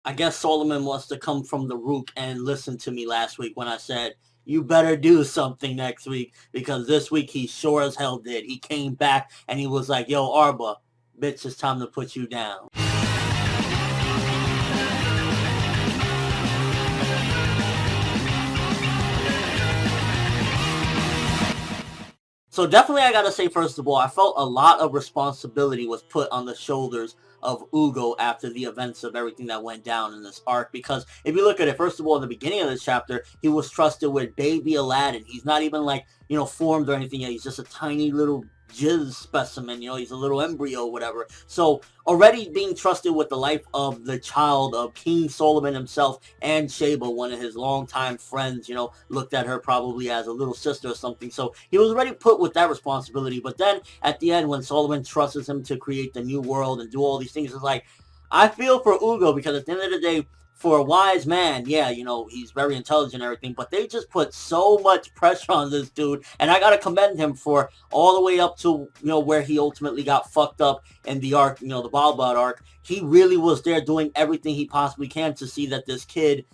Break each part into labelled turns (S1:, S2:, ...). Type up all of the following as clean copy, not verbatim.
S1: I guess Solomon wants to come from the rook and listen to me last week when I said, you better do something next week, because this week he sure as hell did. He came back and he was like, yo, Arba, bitch, it's time to put you down. So definitely I gotta say, first of all, I felt a lot of responsibility was put on the shoulders of Ugo after the events of everything that went down in this arc, because if you look at it, first of all, in the beginning of this chapter, he was trusted with baby Aladdin. He's not even like, formed or anything yet. He's just a tiny little jizz specimen, he's a little embryo or whatever. So already being trusted with the life of the child of King Solomon himself, and Sheba, one of his longtime friends, looked at her probably as a little sister or something. So he was already put with that responsibility. But then at the end, when Solomon trusts him to create the new world and do all these things, it's like, I feel for Ugo, because at the end of the day, for a wise man, yeah, he's very intelligent and everything, but they just put so much pressure on this dude, and I gotta commend him for all the way up to, where he ultimately got fucked up in the arc, the Balbad arc. He really was there doing everything he possibly can to see that this kid,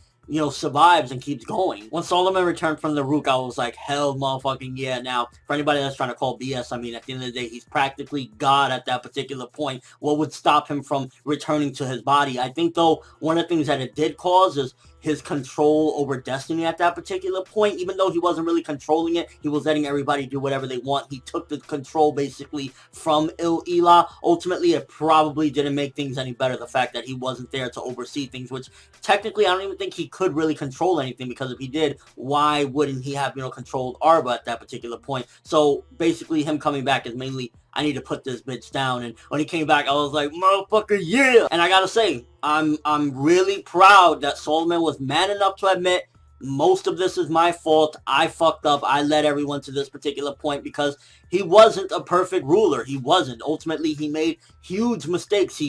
S1: survives and keeps going. When Solomon returned from the Rook, I was like, hell motherfucking yeah. Now, for anybody that's trying to call BS, I mean, at the end of the day, he's practically God at that particular point. What would stop him from returning to his body? I think, though, one of the things that it did cause is his control over destiny at that particular point. Even though he wasn't really controlling it, he was letting everybody do whatever they want. He took the control basically from Il-Ila. Ultimately, it probably didn't make things any better, the fact that he wasn't there to oversee things, which technically I don't even think he could really control anything, because if he did, why wouldn't he have, controlled Arba at that particular point? So basically him coming back is mainly, I need to put this bitch down. And when he came back, I was like, motherfucker, yeah. And I gotta say, I'm really proud that Solomon was man enough to admit, most of this is my fault. I fucked up. I led everyone to this particular point, because he wasn't a perfect ruler. He wasn't. Ultimately, he made huge mistakes.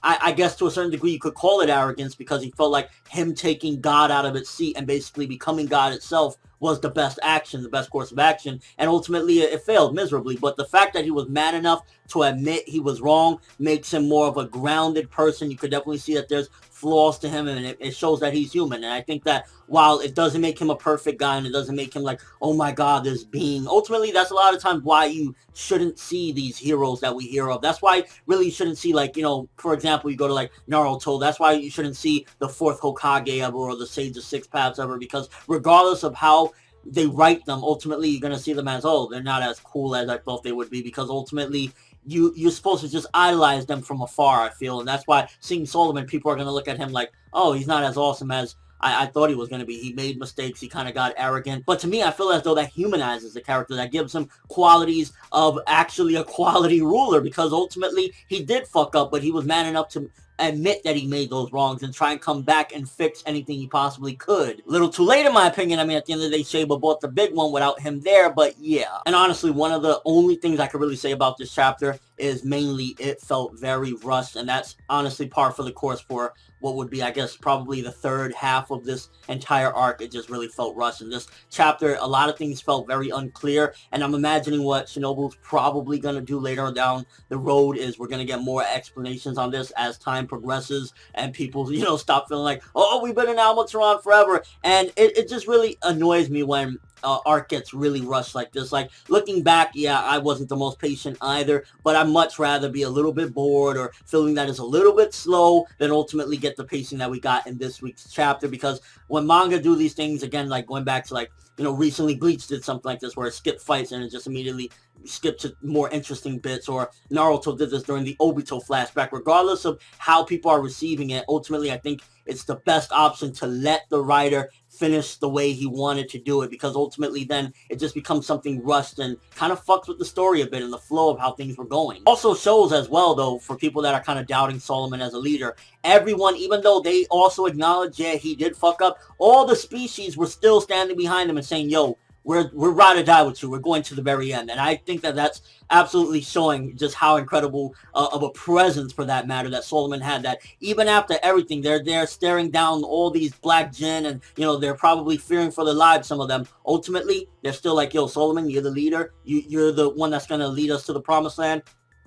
S1: I guess to a certain degree you could call it arrogance, because he felt like him taking God out of its seat and basically becoming God itself was the best action, the best course of action, and ultimately it failed miserably. But the fact that he was man enough to admit he was wrong makes him more of a grounded person. You could definitely see that there's flaws to him, and it shows that he's human. And I think that while it doesn't make him a perfect guy, and it doesn't make him like, oh my god, this being, ultimately that's a lot of times why you shouldn't see these heroes that we hear of. That's why really you shouldn't see, like, for example, you go to like Naruto, that's why you shouldn't see the fourth Hokage ever, or the Sage of Six Paths ever, because regardless of how they write them, ultimately you're going to see them as, oh, they're not as cool as I thought they would be, because ultimately you're supposed to just idolize them from afar, I feel. And that's why seeing Solomon, people are going to look at him like, oh, he's not as awesome as I thought he was going to be. He made mistakes. He kind of got arrogant. But to me, I feel as though that humanizes the character. That gives him qualities of actually a quality ruler, because ultimately he did fuck up, but he was man enough to admit that he made those wrongs and try and come back and fix anything he possibly could. Little too late, in my opinion. I mean, at the end of the day, Sheba bought the big one without him there, but yeah. And honestly, one of the only things I could really say about this chapter is mainly it felt very rushed, and that's honestly par for the course for what would be, I guess, probably the third half of this entire arc. It just really felt rushed. In this chapter, a lot of things felt very unclear, and I'm imagining what Shinobu's probably going to do later down the road is we're going to get more explanations on this as time progresses, and people, stop feeling like, oh, we've been in Almatron forever. And it just really annoys me when arc gets really rushed like this. Like, looking back, yeah, I wasn't the most patient either, but I'd much rather be a little bit bored or feeling that it's a little bit slow than ultimately get the pacing that we got in this week's chapter. Because when manga do these things, again, like going back to, like, recently Bleach did something like this where it skipped fights and it just immediately skipped to more interesting bits, or Naruto did this during the Obito flashback. Regardless of how people are receiving it, ultimately I think it's the best option to let the writer finish the way he wanted to do it, because ultimately then it just becomes something rushed and kind of fucks with the story a bit and the flow of how things were going. Also shows as well, though, for people that are kind of doubting Solomon as a leader, everyone, even though they also acknowledge, yeah, he did fuck up, all the species were still standing behind him and saying, yo, we're ride or die with you. We're going to the very end. And I think that that's absolutely showing just how incredible of a presence, for that matter, that Solomon had, that even after everything, they're there staring down all these black jinn, and, they're probably fearing for their lives, some of them. Ultimately, they're still like, yo, Solomon, you're the leader. You're the one that's going to lead us to the promised land.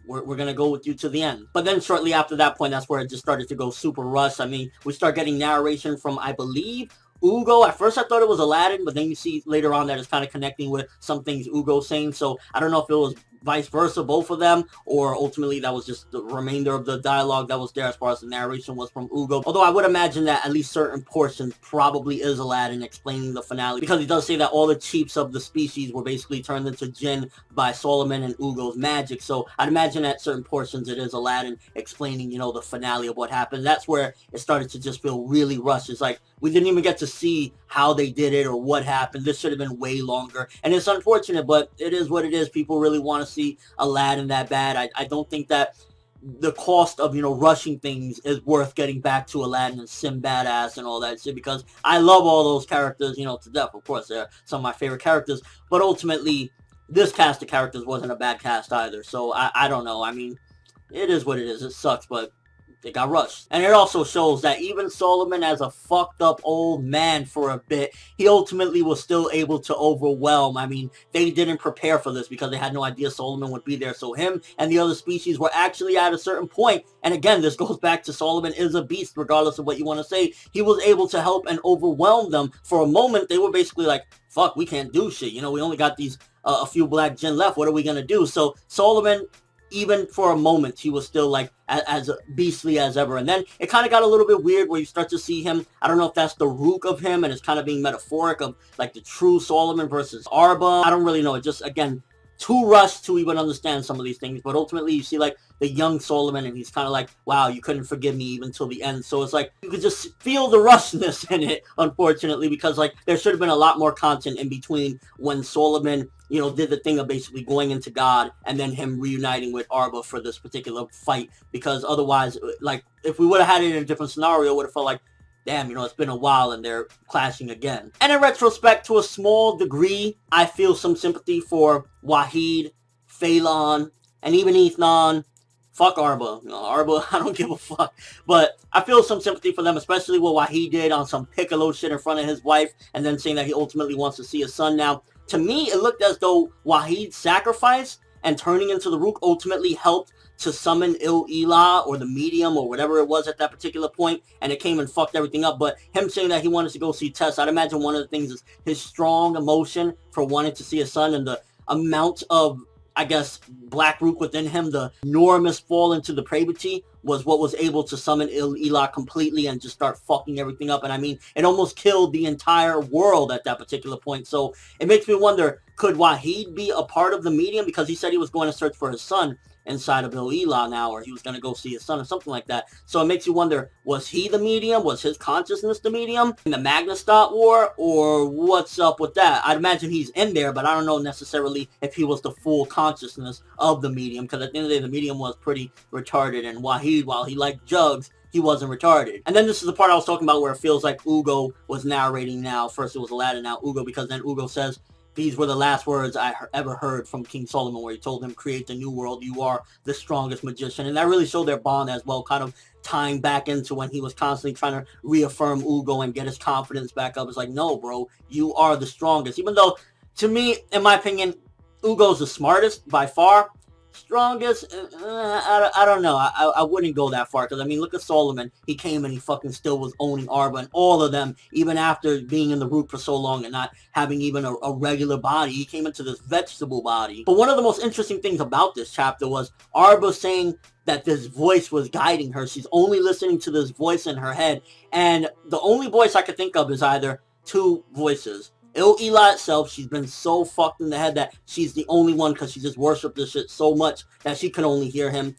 S1: we're going to go with you to the end. But then shortly after that point, that's where it just started to go super rushed. I mean, we start getting narration from, I believe, Ugo. At first I thought it was Aladdin, but then you see later on that it's kind of connecting with some things Ugo's saying. So I don't know if it was vice versa, both of them, or ultimately that was just the remainder of the dialogue that was there as far as the narration was from Ugo. Although I would imagine that at least certain portions probably is Aladdin explaining the finale, because he does say that all the chiefs of the species were basically turned into jinn by Solomon and Ugo's magic. So I'd imagine at certain portions it is Aladdin explaining, you know, the finale of what happened. That's where it started to just feel really rushed. It's like we didn't even get to see how they did it or what happened. This should have been way longer. And it's unfortunate, but it is what it is. People really want to see Aladdin that bad. I don't think that the cost of, you know, rushing things is worth getting back to Aladdin and Sinbad ass and all that shit, because I love all those characters, you know, to death. Of course, they're some of my favorite characters, but ultimately this cast of characters wasn't a bad cast either. So I don't know. I mean, it is what it is. It sucks, but they got rushed. And it also shows that even Solomon, as a fucked up old man for a bit, he ultimately was still able to overwhelm. I mean, they didn't prepare for this because they had no idea Solomon would be there. So him and the other species were actually at a certain point. And again, this goes back to Solomon is a beast, regardless of what you want to say. He was able to help and overwhelm them. For a moment, they were basically like, fuck, we can't do shit. You know, we only got these a few black jinn left. What are we going to do? So Solomon, even for a moment, he was still like as beastly as ever. And then it kind of got a little bit weird where you start to see him. I don't know if that's the rook of him and it's kind of being metaphoric of like the true Solomon versus Arba. I don't really know. It just, again, too rushed to even understand some of these things. But ultimately you see like the young Solomon and he's kind of like, wow, you couldn't forgive me even till the end. So it's like you could just feel the rushness in it, unfortunately, because like there should have been a lot more content in between when Solomon, you know, did the thing of basically going into God and then him reuniting with Arba for this particular fight. Because otherwise, like, if we would have had it in a different scenario, it would have felt like, damn, you know, it's been a while and they're clashing again. And in retrospect, to a small degree, I feel some sympathy for Wahid, Phelan, and even Ethnon. Fuck Arba. You know, Arba, I don't give a fuck. But I feel some sympathy for them, especially what Wahid did on some piccolo shit in front of his wife and then saying that he ultimately wants to see his son now. To me, it looked as though Wahid's sacrifice and turning into the Rook ultimately helped to summon Il-Elah or the medium or whatever it was at that particular point, and it came and fucked everything up. But him saying that he wanted to go see Tess, I'd imagine one of the things is his strong emotion for wanting to see his son and the amount of, I guess, Black Rook within him, the enormous fall into depravity, was what was able to summon Il-Elah completely and just start fucking everything up. And I mean, it almost killed the entire world at that particular point. So it makes me wonder, could Wahid be a part of the medium? Because he said he was going to search for his son inside of Il-Elah now, or he was going to go see his son or something like that. So it makes you wonder, was he the medium? Was his consciousness the medium in the Magnestot War? Or what's up with that? I'd imagine he's in there, but I don't know necessarily if he was the full consciousness of the medium, because at the end of the day, the medium was pretty retarded, and Wahid, while he liked jugs, he wasn't retarded. And then this is the part I was talking about where it feels like Ugo was narrating now. First it was Aladdin, now Ugo, because then Ugo says, these were the last words I ever heard from King Solomon, where he told him, create the new world. You are the strongest magician. And that really showed their bond as well, kind of tying back into when he was constantly trying to reaffirm Ugo and get his confidence back up. It's like, no, bro, you are the strongest. Even though, to me, in my opinion, Ugo's the smartest by far. Strongest, I don't know. I wouldn't go that far, because I mean, look at Solomon. He came and he fucking still was owning Arba and all of them, even after being in the Root for so long and not having even a regular body. He came into this vegetable body. But one of the most interesting things about this chapter was Arba saying that this voice was guiding her. She's only listening to this voice in her head, and the only voice I could think of is either two voices. Il-Elah itself, she's been so fucked in the head that she's the only one, because she just worshipped this shit so much that she could only hear him.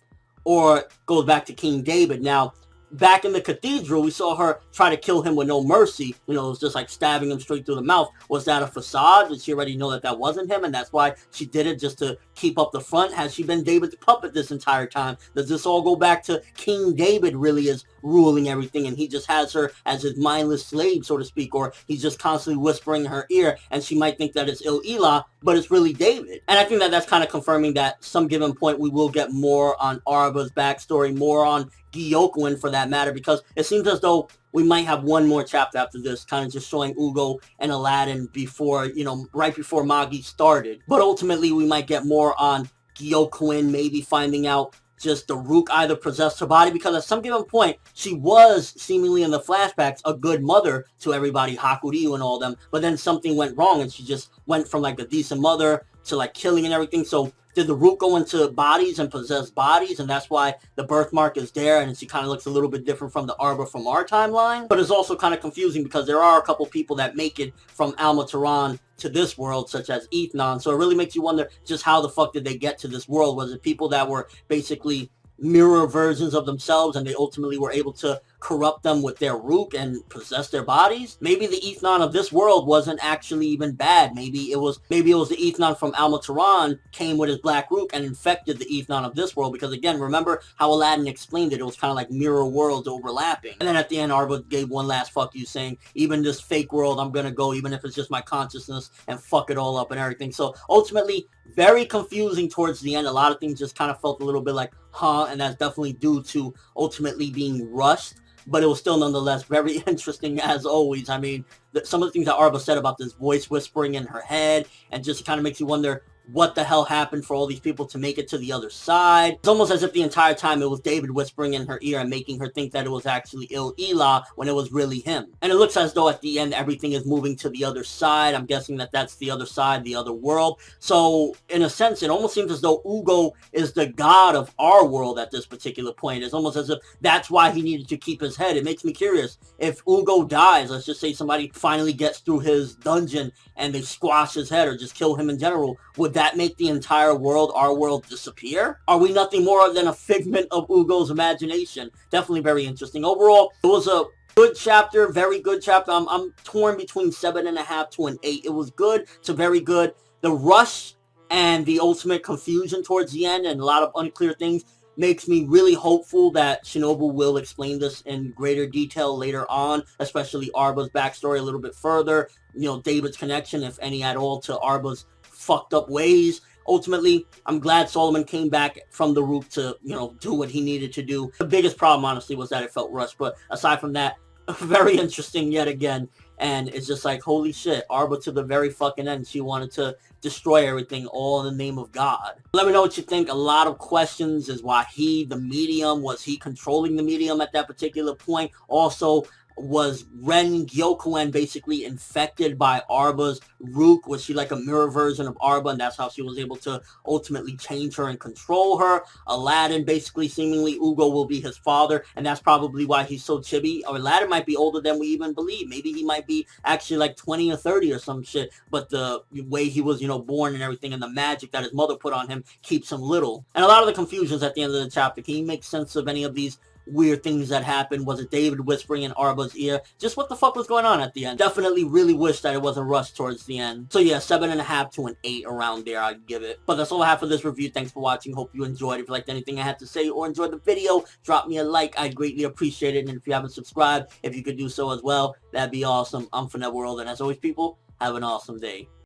S1: Or goes back to King David. Now, back in the cathedral, we saw her try to kill him with no mercy. You know, it was just like stabbing him straight through the mouth. Was that a facade? Did she already know that that wasn't him, and that's why she did it, just to keep up the front? Has she been David's puppet this entire time? Does this all go back to King David really is ruling everything, and he just has her as his mindless slave, so to speak, or he's just constantly whispering in her ear, and she might think that it's Il-Elah, but it's really David? And I think that that's kind of confirming that some given point we will get more on Arba's backstory, more on Gyokuen for that matter, because it seems as though we might have one more chapter after this, kind of just showing Ugo and Aladdin before, you know, right before Magi started. But ultimately, we might get more on Gyokuen maybe finding out just the Rook either possessed her body, because at some given point, she was seemingly in the flashbacks a good mother to everybody, Hakuryu and all them, but then something went wrong and she just went from like a decent mother to like killing and everything. So did the Rook go into bodies and possess bodies, and that's why the birthmark is there, and she kind of looks a little bit different from the Arba from our timeline? But it's also kind of confusing because there are a couple people that make it from Almataran to this world, such as Ethnon, so it really makes you wonder just how the fuck did they get to this world? Was it people that were basically mirror versions of themselves and they ultimately were able to corrupt them with their Rook and possess their bodies? Maybe the Ethnon of this world wasn't actually even bad. Maybe it was the Ethnon from Almataran came with his black Rook and infected the Ethnon of this world, because again, remember how Aladdin explained it? It was kind of like mirror worlds overlapping. And then at the end, Arba gave one last fuck you, saying, even this fake world, I'm gonna go, even if it's just my consciousness, and fuck it all up and everything. So ultimately, very confusing towards the end. A lot of things just kind of felt a little bit like, huh, and that's definitely due to ultimately being rushed. But it was still nonetheless very interesting as always. I mean, some of the things that Arba said about this voice whispering in her head, and just kind of makes you wonder what the hell happened for all these people to make it to the other side. It's almost as if the entire time it was David whispering in her ear and making her think that it was actually Il-Ila when it was really him. And it looks as though at the end everything is moving to the other side. I'm guessing that that's the other side, the other world. So in a sense, it almost seems as though Ugo is the god of our world at this particular point. It's almost as if that's why he needed to keep his head. It makes me curious. If Ugo dies, let's just say somebody finally gets through his dungeon and they squash his head or just kill him in general, would that make the entire world, our world, disappear? Are we nothing more than a figment of Ugo's imagination? Definitely very interesting. Overall, it was a good chapter, very good chapter. I'm torn between 7.5 to an 8. It was good to very good. The rush and the ultimate confusion towards the end and a lot of unclear things makes me really hopeful that Shinobu will explain this in greater detail later on, especially Arba's backstory a little bit further, you know, David's connection, if any at all, to Arba's fucked up ways. Ultimately, I'm glad Solomon came back from the Rook to, you know, do what he needed to do. The biggest problem, honestly, was that it felt rushed, but aside from that, very interesting yet again. And it's just like, holy shit, Arba to the very fucking end, she wanted to destroy everything, all in the name of God. Let me know what you think. A lot of questions. Is why the medium, was he controlling the medium at that particular point? Also, was Ren Gyokuen basically infected by Arba's Rook? Was she like a mirror version of Arba, and that's how she was able to ultimately change her and control her? Aladdin, basically, seemingly, Ugo will be his father, and that's probably why he's so chibi. Or Aladdin might be older than we even believe. Maybe he might be actually like 20 or 30 or some shit, but the way he was, you know, born and everything, and the magic that his mother put on him keeps him little. And a lot of the confusions at the end of the chapter, can you make sense of any of these weird things that happened? Was it David whispering in Arba's ear? Just what the fuck was going on at the end? Definitely really wish that it wasn't rushed towards the end. So yeah, 7.5 to an 8 around there, I'd give it. But that's all I have for this review. Thanks for watching. Hope you enjoyed. If you liked anything I had to say or enjoyed the video, drop me a like. I'd greatly appreciate it. And if you haven't subscribed, if you could do so as well, that'd be awesome. I'm ForneverWorld, and as always, people, have an awesome day.